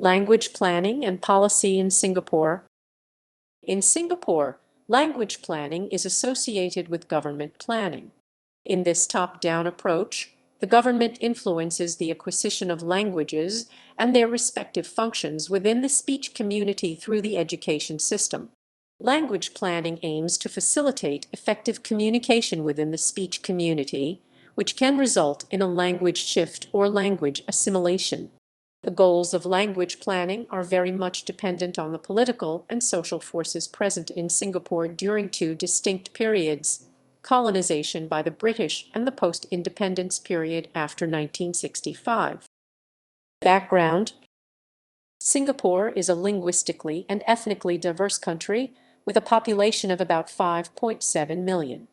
Language planning and policy in Singapore. In Singapore, language planning is associated with government planning. In this top-down approach, the government influences the acquisition of languages and their respective functions within the speech community through the education system. Language planning aims to facilitate effective communication within the speech community, which can result in a language shift or language assimilation. The goals of language planning are very much dependent on the political and social forces present in Singapore during two distinct periods: colonization by the British and the post-independence period after 1965. Background: Singapore is a linguistically and ethnically diverse country with a population of about 5.7 million.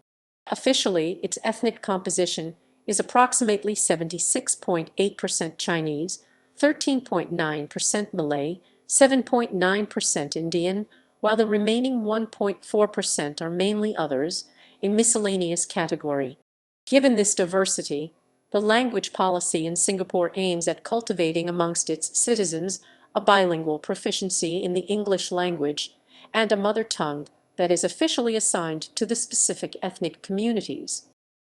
Officially, its ethnic composition is approximately 76.8% Chinese, 13.9% Malay, 7.9% Indian, while the remaining 1.4% are mainly others, a miscellaneous category. Given this diversity, the language policy in Singapore aims at cultivating amongst its citizens a bilingual proficiency in the English language and a mother tongue that is officially assigned to the specific ethnic communities.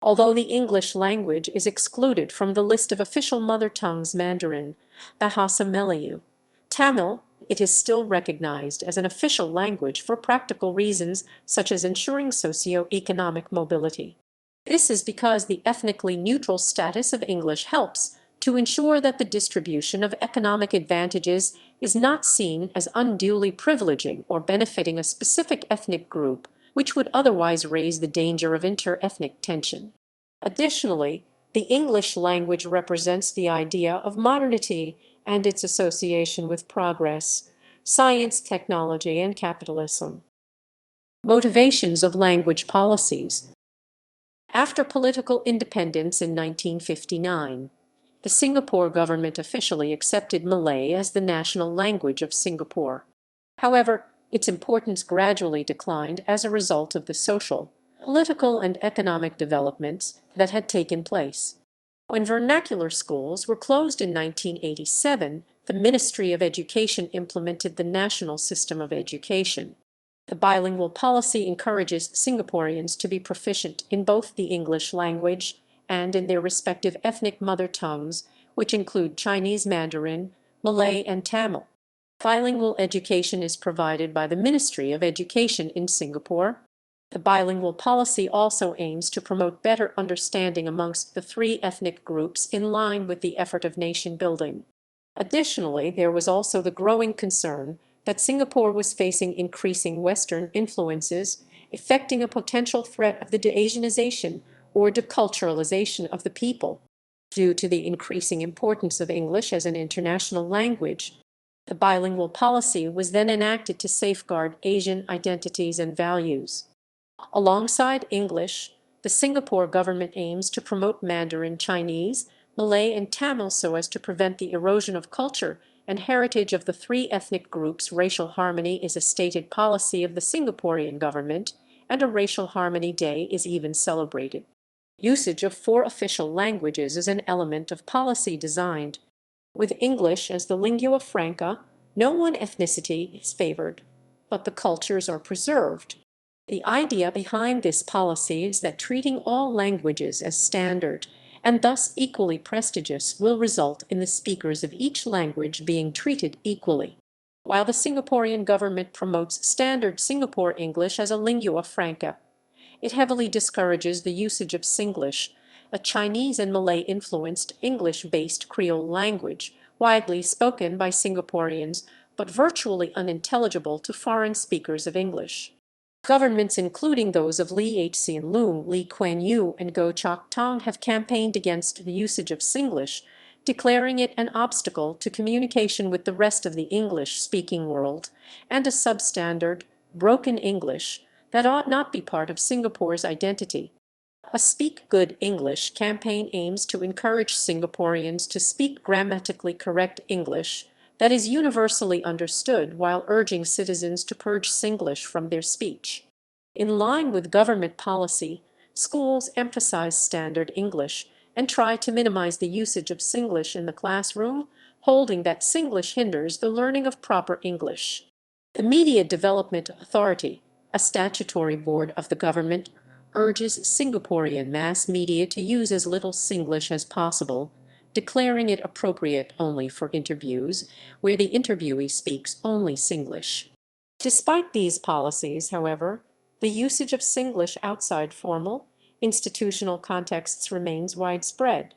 Although the English language is excluded from the list of official mother tongues Mandarin, Bahasa Melayu, Tamil, it is still recognized as an official language for practical reasons such as ensuring socio-economic mobility. This is because the ethnically neutral status of English helps to ensure that the distribution of economic advantages is not seen as unduly privileging or benefiting a specific ethnic group, which would otherwise raise the danger of inter-ethnic tension. Additionally, the English language represents the idea of modernity and its association with progress, science, technology, and capitalism. Motivations of language policies. After political independence in 1959, the Singapore government officially accepted Malay as the national language of Singapore. However, its importance gradually declined as a result of the social, political, and economic developments that had taken place. When vernacular schools were closed in 1987, the Ministry of Education implemented the National System of Education. The bilingual policy encourages Singaporeans to be proficient in both the English language and in their respective ethnic mother tongues, which include Chinese Mandarin, Malay, and Tamil. Bilingual education is provided by the Ministry of Education in Singapore. The bilingual policy also aims to promote better understanding amongst the three ethnic groups in line with the effort of nation building. Additionally, there was also the growing concern that Singapore was facing increasing Western influences, affecting a potential threat of the de-Asianization or deculturalization of the people. Due to the increasing importance of English as an international language, the bilingual policy was then enacted to safeguard Asian identities and values. Alongside English, the Singapore government aims to promote Mandarin Chinese, Malay, and Tamil so as to prevent the erosion of culture and heritage of the three ethnic groups. Racial harmony is a stated policy of the Singaporean government, and a Racial Harmony Day is even celebrated. Usage of four official languages is an element of policy designed. With English as the lingua franca, no one ethnicity is favored, but the cultures are preserved. The idea behind this policy is that treating all languages as standard and thus equally prestigious will result in the speakers of each language being treated equally. While the Singaporean government promotes standard Singapore English as a lingua franca, it heavily discourages the usage of Singlish, a Chinese and Malay-influenced English-based Creole language, widely spoken by Singaporeans but virtually unintelligible to foreign speakers of English. Governments including those of Lee Hsien Loong, Lee Kuan Yew, and Goh Chok Tong have campaigned against the usage of Singlish, declaring it an obstacle to communication with the rest of the English-speaking world and a substandard, broken English that ought not be part of Singapore's identity. A Speak Good English campaign aims to encourage Singaporeans to speak grammatically correct English that is universally understood while urging citizens to purge Singlish from their speech. In line with government policy, schools emphasize standard English and try to minimize the usage of Singlish in the classroom, holding that Singlish hinders the learning of proper English. The Media Development Authority, a statutory board of the government, urges Singaporean mass media to use as little Singlish as possible, declaring it appropriate only for interviews, where the interviewee speaks only Singlish. Despite these policies, however, the usage of Singlish outside formal, institutional contexts remains widespread.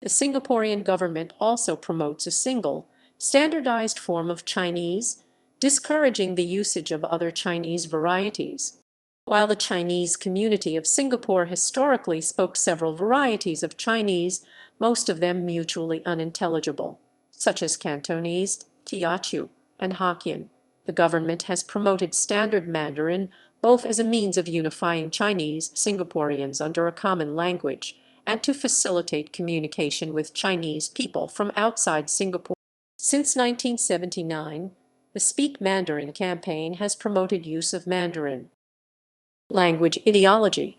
The Singaporean government also promotes a single, standardized form of Chinese, discouraging the usage of other Chinese varieties. While the Chinese community of Singapore historically spoke several varieties of Chinese, most of them mutually unintelligible, such as Cantonese, Teochew, and Hokkien, the government has promoted Standard Mandarin both as a means of unifying Chinese Singaporeans under a common language and to facilitate communication with Chinese people from outside Singapore. Since 1979, the Speak Mandarin campaign has promoted use of Mandarin. Language ideology.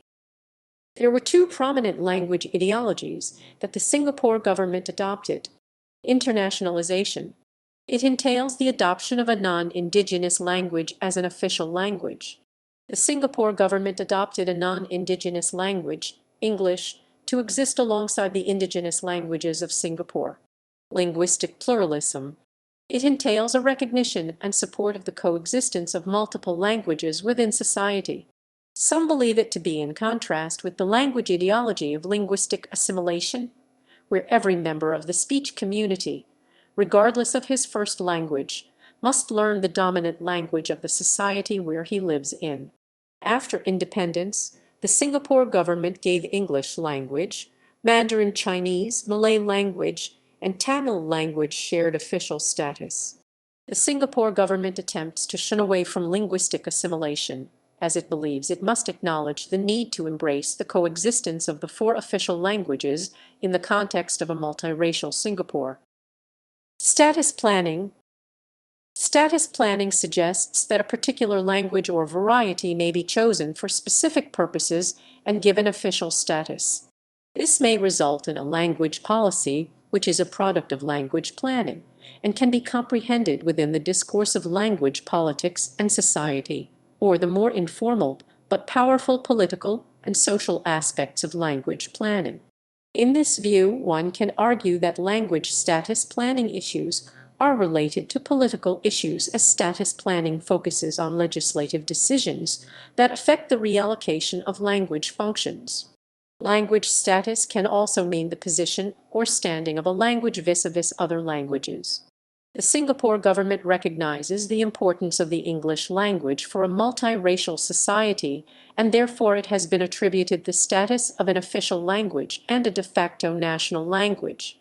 There were two prominent language ideologies that the Singapore government adopted. Internationalization. It entails the adoption of a non-indigenous language as an official language. The Singapore government adopted a non-indigenous language, English, to exist alongside the indigenous languages of Singapore. Linguistic pluralism. It entails a recognition and support of the coexistence of multiple languages within society. Some believe it to be in contrast with the language ideology of linguistic assimilation, where every member of the speech community, regardless of his first language, must learn the dominant language of the society where he lives in. After independence, the Singapore government gave English language, Mandarin Chinese, Malay language, and Tamil language shared official status. The Singapore government attempts to shun away from linguistic assimilation, as it believes it must acknowledge the need to embrace the coexistence of the four official languages in the context of a multiracial Singapore. Status planning. Status planning suggests that a particular language or variety may be chosen for specific purposes and given official status. This may result in a language policy, which is a product of language planning, and can be comprehended within the discourse of language politics and society, or the more informal but powerful political and social aspects of language planning. In this view, one can argue that language status planning issues are related to political issues, as status planning focuses on legislative decisions that affect the reallocation of language functions. Language status can also mean the position or standing of a language vis-a-vis other languages. The Singapore government recognizes the importance of the English language for a multiracial society, and therefore it has been attributed the status of an official language and a de facto national language.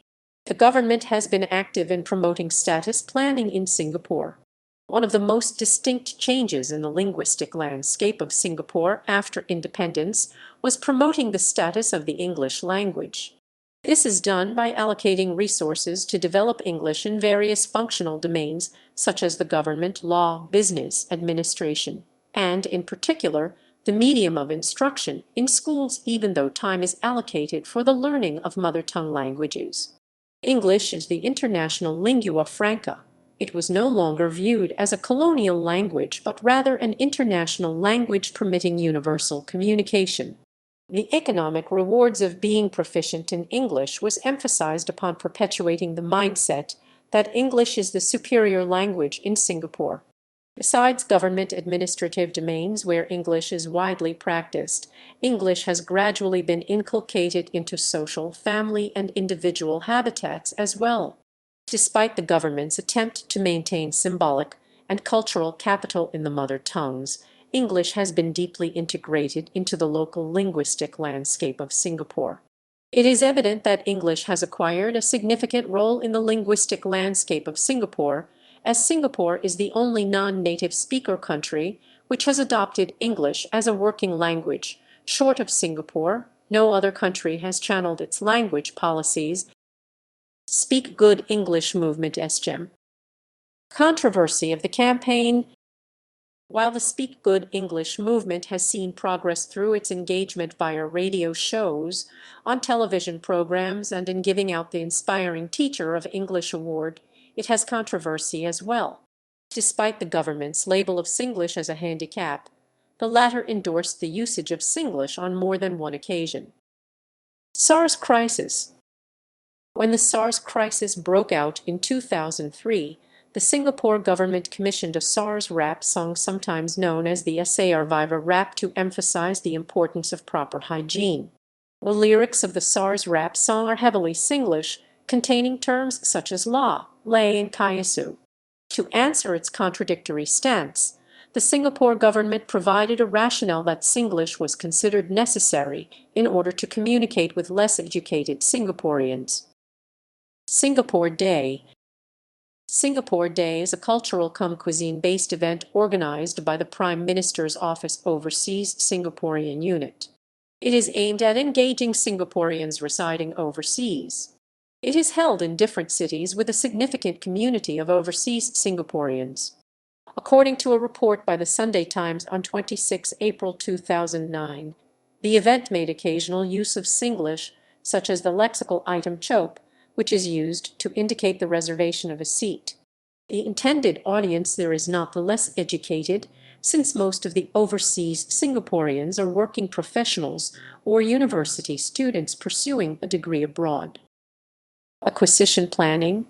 The government has been active in promoting status planning in Singapore. One of the most distinct changes in the linguistic landscape of Singapore after independence was promoting the status of the English language. This is done by allocating resources to develop English in various functional domains, such as the government, law, business, administration, and, in particular, the medium of instruction in schools, even though time is allocated for the learning of mother tongue languages. English is the international lingua franca. It was no longer viewed as a colonial language, but rather an international language permitting universal communication. The economic rewards of being proficient in English was emphasized upon perpetuating the mindset that English is the superior language in Singapore. Besides government administrative domains where English is widely practiced, English has gradually been inculcated into social, family, and individual habitats as well. Despite the government's attempt to maintain symbolic and cultural capital in the mother tongues, English has been deeply integrated into the local linguistic landscape of Singapore. It is evident that English has acquired a significant role in the linguistic landscape of Singapore, as Singapore is the only non-native speaker country which has adopted English as a working language. Short of Singapore, no other country has channeled its language policies. Speak Good English movement SGEM. Controversy of the campaign. While the Speak Good English movement has seen progress through its engagement via radio shows, on television programs, and in giving out the Inspiring Teacher of English Award, it has controversy as well. Despite the government's label of Singlish as a handicap, the latter endorsed the usage of Singlish on more than one occasion. SARS crisis. When the SARS crisis broke out in 2003, the Singapore government commissioned a SARS rap song, sometimes known as the Survivor rap, to emphasize the importance of proper hygiene. The lyrics of the SARS rap song are heavily Singlish, containing terms such as la, lay, and kayasu. To answer its contradictory stance, the Singapore government provided a rationale that Singlish was considered necessary in order to communicate with less educated Singaporeans. Singapore Day. Singapore Day is a cultural cuisine-based event organized by the Prime Minister's Office Overseas Singaporean Unit. It is aimed at engaging Singaporeans residing overseas. It is held in different cities with a significant community of overseas Singaporeans. According to a report by the Sunday Times on 26 April 2009, the event made occasional use of Singlish, such as the lexical item chop, which is used to indicate the reservation of a seat. The intended audience there is not the less educated, since most of the overseas Singaporeans are working professionals or university students pursuing a degree abroad. Acquisition planning.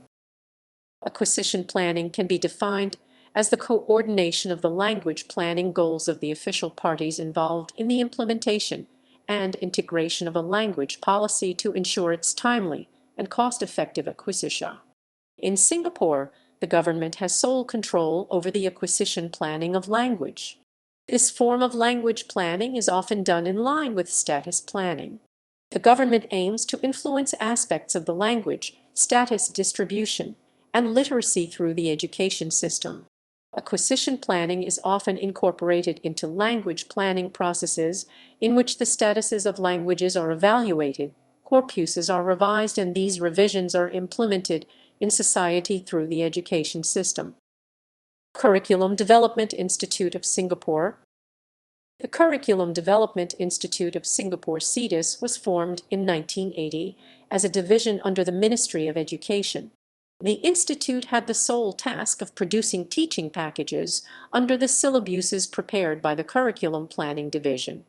Acquisition planning can be defined as the coordination of the language planning goals of the official parties involved in the implementation and integration of a language policy to ensure its timely and cost-effective acquisition. In Singapore, the government has sole control over the acquisition planning of language. This form of language planning is often done in line with status planning. The government aims to influence aspects of the language, status distribution, and literacy through the education system. Acquisition planning is often incorporated into language planning processes in which the statuses of languages are evaluated, corpuses are revised, and these revisions are implemented in society through the education system. Curriculum Development Institute of Singapore. The Curriculum Development Institute of Singapore (CDIS) was formed in 1980 as a division under the Ministry of Education. The institute had the sole task of producing teaching packages under the syllabuses prepared by the Curriculum Planning Division.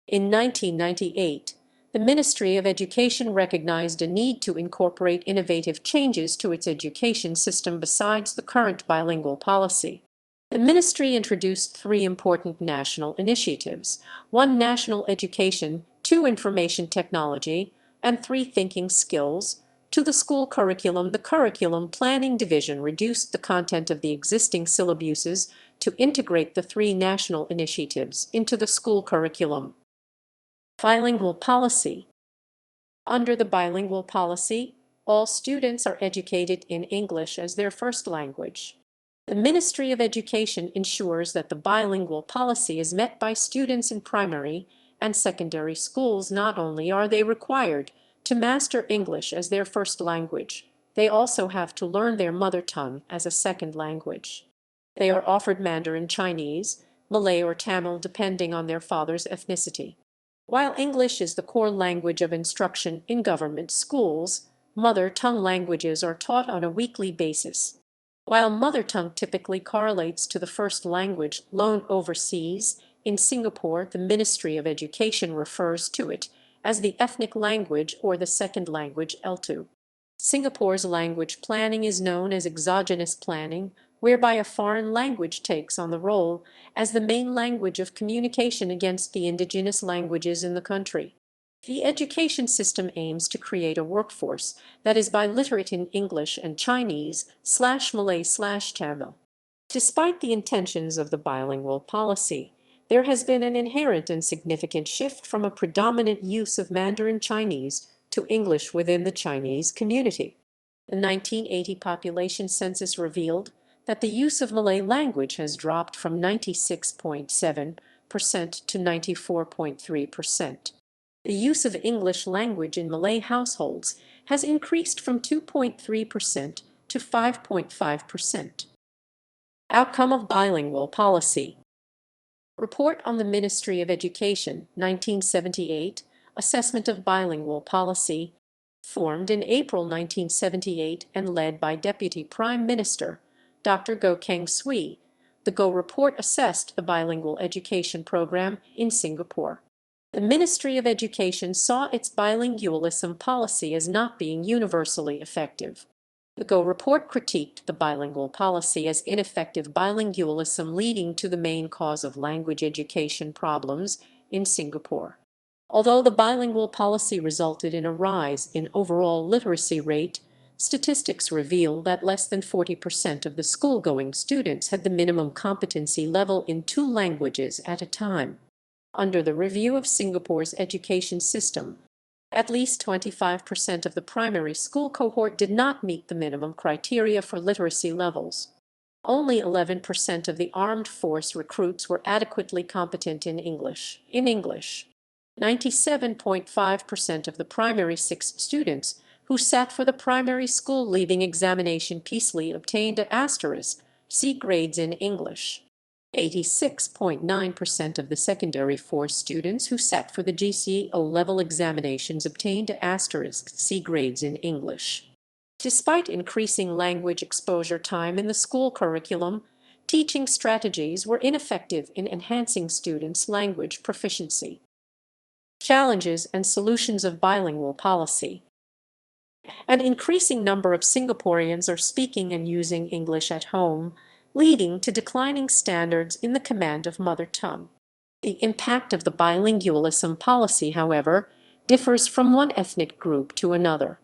In 1998, the Ministry of Education recognized a need to incorporate innovative changes to its education system besides the current bilingual policy. The ministry introduced 3 important national initiatives: 1 National Education, 2 Information Technology, and 3 Thinking Skills. To the school curriculum, the Curriculum Planning Division reduced the content of the existing syllabuses to integrate the 3 national initiatives into the school curriculum. Bilingual Policy. Under the bilingual policy, all students are educated in English as their first language. The Ministry of Education ensures that the bilingual policy is met by students in primary and secondary schools. Not only are they required to master English as their first language, they also have to learn their mother tongue as a second language. They are offered Mandarin Chinese, Malay, or Tamil depending on their father's ethnicity. While English is the core language of instruction in government schools, mother tongue languages are taught on a weekly basis. While mother tongue typically correlates to the first language learned overseas, in Singapore the Ministry of Education refers to it as the ethnic language or the second language L2. Singapore's language planning is known as exogenous planning, whereby a foreign language takes on the role as the main language of communication against the indigenous languages in the country. The education system aims to create a workforce that is biliterate in English and Chinese/Malay/Tamil. Despite the intentions of the bilingual policy, there has been an inherent and significant shift from a predominant use of Mandarin Chinese to English within the Chinese community. The 1980 population census revealed that the use of Malay language has dropped from 96.7% to 94.3%. The use of English language in Malay households has increased from 2.3% to 5.5%. Outcome of bilingual policy. Report on the Ministry of Education, 1978, Assessment of Bilingual Policy. Formed in April 1978 and led by Deputy Prime Minister Dr. Goh Keng Swee, the Goh report assessed the bilingual education program in Singapore. The Ministry of Education saw its bilingualism policy as not being universally effective. The Goh report critiqued the bilingual policy as ineffective bilingualism, leading to the main cause of language education problems in Singapore. Although the bilingual policy resulted in a rise in overall literacy rate, statistics reveal that less than 40% of the school-going students had the minimum competency level in 2 languages at a time. Under the review of Singapore's education system, at least 25% of the primary school cohort did not meet the minimum criteria for literacy levels. Only 11% of the armed force recruits were adequately competent in English. 97.5% of the primary 6 students who sat for the primary school leaving examination peacefully obtained C grades in English. 86.9% of the secondary 4 students who sat for the GCE O-level examinations obtained C grades in English. Despite increasing language exposure time in the school curriculum, teaching strategies were ineffective in enhancing students' language proficiency. Challenges and solutions of bilingual policy. An increasing number of Singaporeans are speaking and using English at home, leading to declining standards in the command of mother tongue. The impact of the bilingualism policy, however, differs from one ethnic group to another.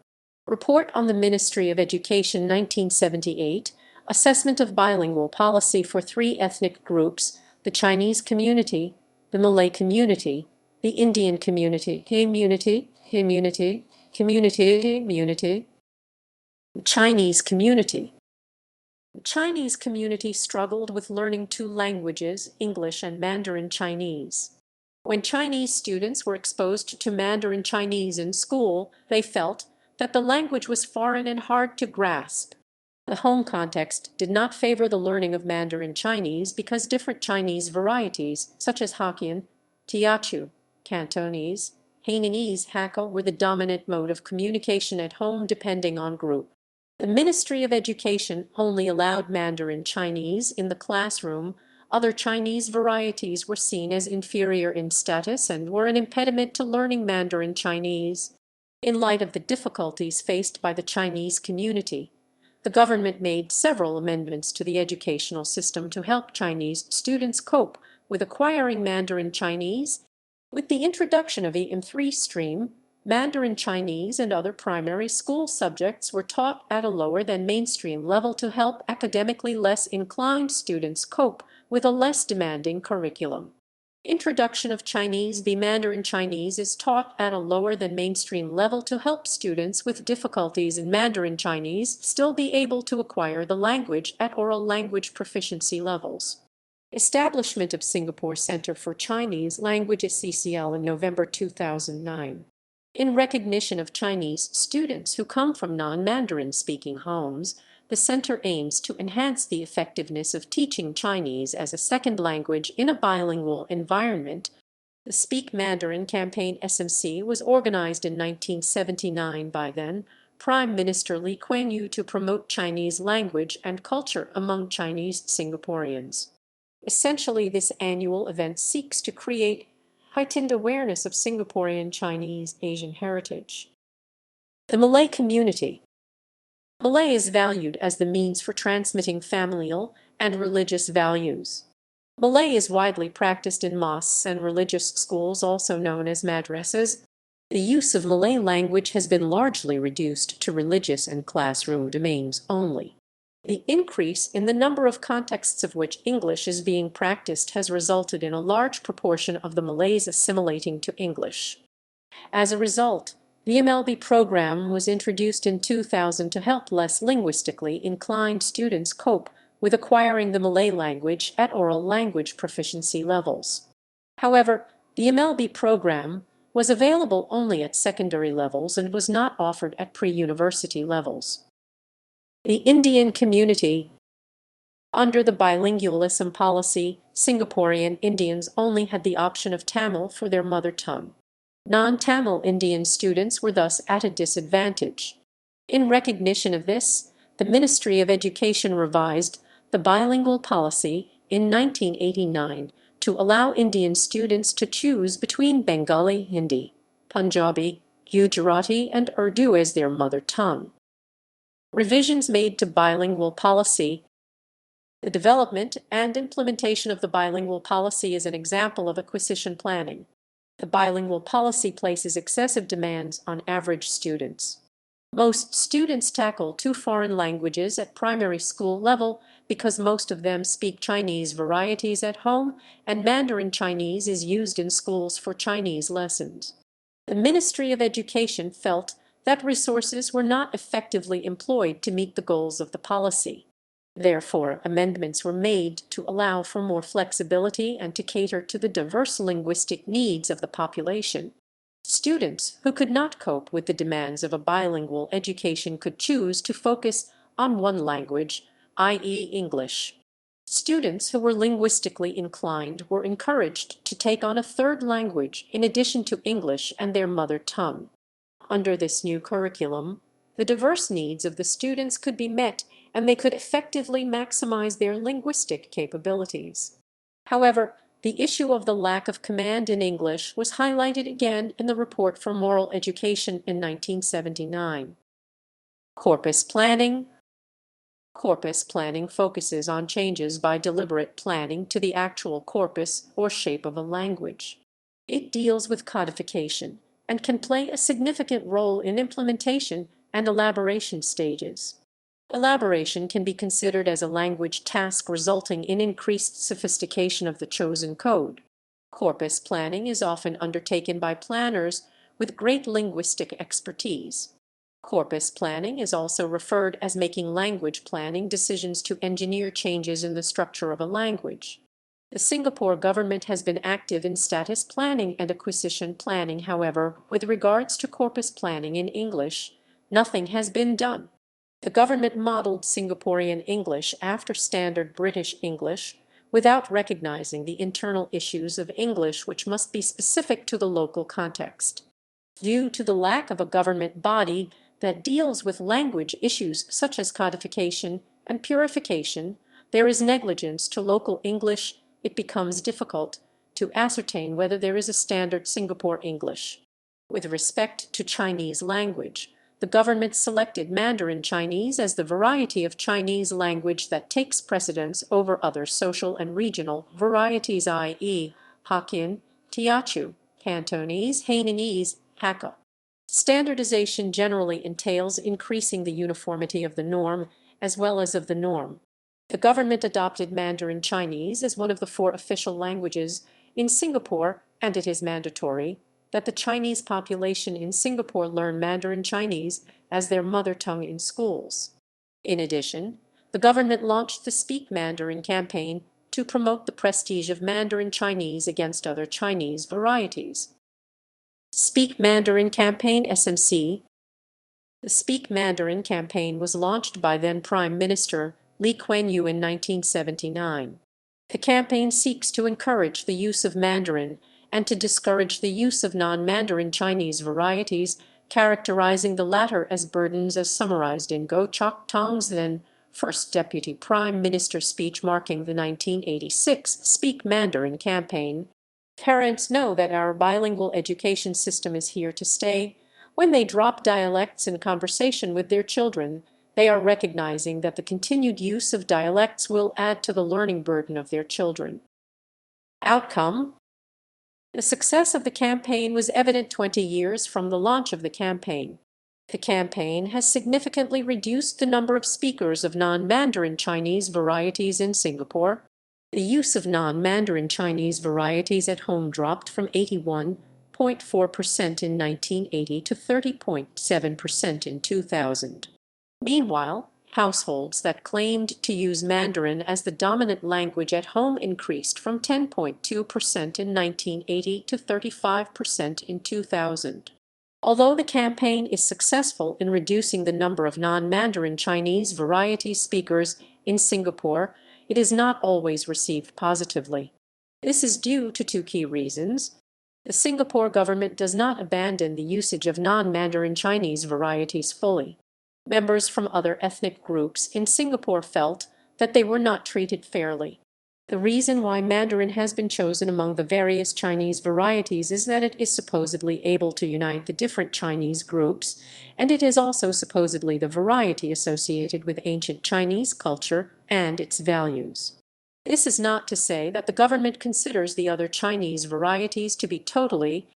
Report on the Ministry of Education 1978, Assessment of Bilingual Policy for 3 ethnic groups: the Chinese community, the Malay community, the Indian community. The Chinese community. The Chinese community struggled with learning 2 languages, English and Mandarin Chinese. When Chinese students were exposed to Mandarin Chinese in school, they felt that the language was foreign and hard to grasp. The home context did not favor the learning of Mandarin Chinese because different Chinese varieties, such as Hokkien, Teochew, Cantonese, Hainanese, Hakka, were the dominant mode of communication at home depending on group. The Ministry of Education only allowed Mandarin Chinese in the classroom. Other Chinese varieties were seen as inferior in status and were an impediment to learning Mandarin Chinese. In light of the difficulties faced by the Chinese community, the government made several amendments to the educational system to help Chinese students cope with acquiring Mandarin Chinese. With the introduction of EM3 stream, Mandarin Chinese and other primary school subjects were taught at a lower than mainstream level to help academically less inclined students cope with a less demanding curriculum. Introduction of Chinese v. Mandarin Chinese is taught at a lower than mainstream level to help students with difficulties in Mandarin Chinese still be able to acquire the language at oral language proficiency levels. Establishment of Singapore Center for Chinese Language (SCCL) in November 2009. In recognition of Chinese students who come from non-Mandarin-speaking homes, the center aims to enhance the effectiveness of teaching Chinese as a second language in a bilingual environment. The Speak Mandarin campaign (SMC) was organized in 1979 by then Prime Minister Lee Kuan Yew to promote Chinese language and culture among Chinese Singaporeans. Essentially, this annual event seeks to create heightened awareness of Singaporean Chinese Asian heritage. The Malay community. Malay is valued as the means for transmitting familial and religious values. Malay is widely practiced in mosques and religious schools, also known as madrasas. The use of Malay language has been largely reduced to religious and classroom domains only. The increase in the number of contexts of which English is being practiced has resulted in a large proportion of the Malays assimilating to English. As a result, the MLB program was introduced in 2000 to help less linguistically inclined students cope with acquiring the Malay language at oral language proficiency levels. However, the MLB program was available only at secondary levels and was not offered at pre-university levels. The Indian community. Under the bilingualism policy, Singaporean Indians only had the option of Tamil for their mother tongue. Non-Tamil Indian students were thus at a disadvantage. In recognition of this, the Ministry of Education revised the bilingual policy in 1989 to allow Indian students to choose between Bengali, Hindi, Punjabi, Gujarati, and Urdu as their mother tongue. Revisions made to bilingual policy. The development and implementation of the bilingual policy is an example of acquisition planning. The bilingual policy places excessive demands on average students. Most students tackle two foreign languages at primary school level because most of them speak Chinese varieties at home, and Mandarin Chinese is used in schools for Chinese lessons. The Ministry of Education felt that resources were not effectively employed to meet the goals of the policy. Therefore, amendments were made to allow for more flexibility and to cater to the diverse linguistic needs of the population. Students who could not cope with the demands of a bilingual education could choose to focus on one language, i.e. English. Students who were linguistically inclined were encouraged to take on a third language in addition to English and their mother tongue. Under this new curriculum, the diverse needs of the students could be met and they could effectively maximize their linguistic capabilities. However, the issue of the lack of command in English was highlighted again in the Report for Moral Education in 1979. Corpus Planning. Corpus planning focuses on changes by deliberate planning to the actual corpus or shape of a language. It deals with codification and can play a significant role in implementation and elaboration stages. Elaboration can be considered as a language task resulting in increased sophistication of the chosen code. Corpus planning is often undertaken by planners with great linguistic expertise. Corpus planning is also referred as making language planning decisions to engineer changes in the structure of a language. The Singapore government has been active in status planning and acquisition planning. However, with regards to corpus planning in English, nothing has been done. The government modeled Singaporean English after standard British English without recognizing the internal issues of English which must be specific to the local context. Due to the lack of a government body that deals with language issues such as codification and purification, there is negligence to local English. It becomes difficult to ascertain whether there is a standard Singapore English. With respect to Chinese language, the government selected Mandarin Chinese as the variety of Chinese language that takes precedence over other social and regional varieties, i.e., Hokkien, Teochew, Cantonese, Hainanese, Hakka. Standardization generally entails increasing the uniformity of the norm as well as of the norm. The government adopted Mandarin Chinese as one of the four official languages in Singapore, and it is mandatory that the Chinese population in Singapore learn Mandarin Chinese as their mother tongue in schools. In addition, the government launched the Speak Mandarin campaign to promote the prestige of Mandarin Chinese against other Chinese varieties. Speak Mandarin Campaign (SMC). The Speak Mandarin campaign was launched by then Prime Minister Lee Kuan Yew in 1979. The campaign seeks to encourage the use of Mandarin and to discourage the use of non-Mandarin Chinese varieties, characterizing the latter as burdens as summarized in Goh Chok Tong's then First Deputy Prime Minister speech marking the 1986 Speak Mandarin campaign. Parents know that our bilingual education system is here to stay. When they drop dialects in conversation with their children, they are recognizing that the continued use of dialects will add to the learning burden of their children. Outcome: the success of the campaign was evident 20 years from the launch of the campaign. The campaign has significantly reduced the number of speakers of non-Mandarin Chinese varieties in Singapore. The use of non-Mandarin Chinese varieties at home dropped from 81.4% in 1980 to 30.7% in 2000. Meanwhile, households that claimed to use Mandarin as the dominant language at home increased from 10.2% in 1980 to 35% in 2000. Although the campaign is successful in reducing the number of non-Mandarin Chinese variety speakers in Singapore, it is not always received positively. This is due to two key reasons. The Singapore government does not abandon the usage of non-Mandarin Chinese varieties fully. Members from other ethnic groups in Singapore felt that they were not treated fairly. The reason why Mandarin has been chosen among the various Chinese varieties is that it is supposedly able to unite the different Chinese groups, and it is also supposedly the variety associated with ancient Chinese culture and its values. This is not to say that the government considers the other Chinese varieties to be totally.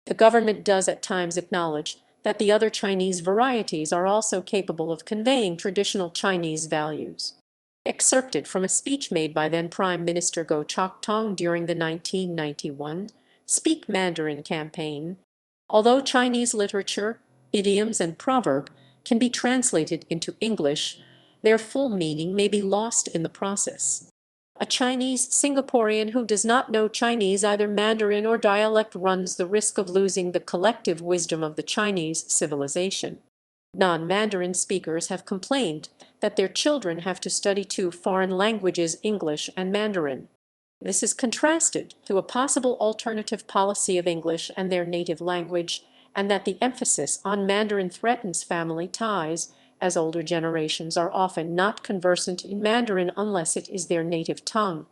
The government does at times acknowledge that the other Chinese varieties are also capable of conveying traditional Chinese values. Excerpted from a speech made by then Prime Minister Goh Chok Tong during the 1991 Speak Mandarin campaign. Although Chinese literature, idioms, and proverb can be translated into English, their full meaning may be lost in the process. A Chinese Singaporean who does not know Chinese, either Mandarin or dialect, runs the risk of losing the collective wisdom of the Chinese civilization. Non-Mandarin speakers have complained that their children have to study two foreign languages, English and Mandarin. This is contrasted to a possible alternative policy of English and their native language, and that the emphasis on Mandarin threatens family ties, as older generations are often not conversant in Mandarin unless it is their native tongue.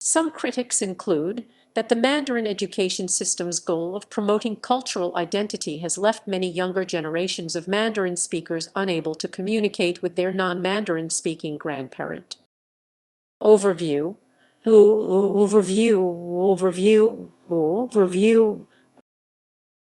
Some critics include that the Mandarin education system's goal of promoting cultural identity has left many younger generations of Mandarin speakers unable to communicate with their non-Mandarin speaking grandparent. Overview. Overview.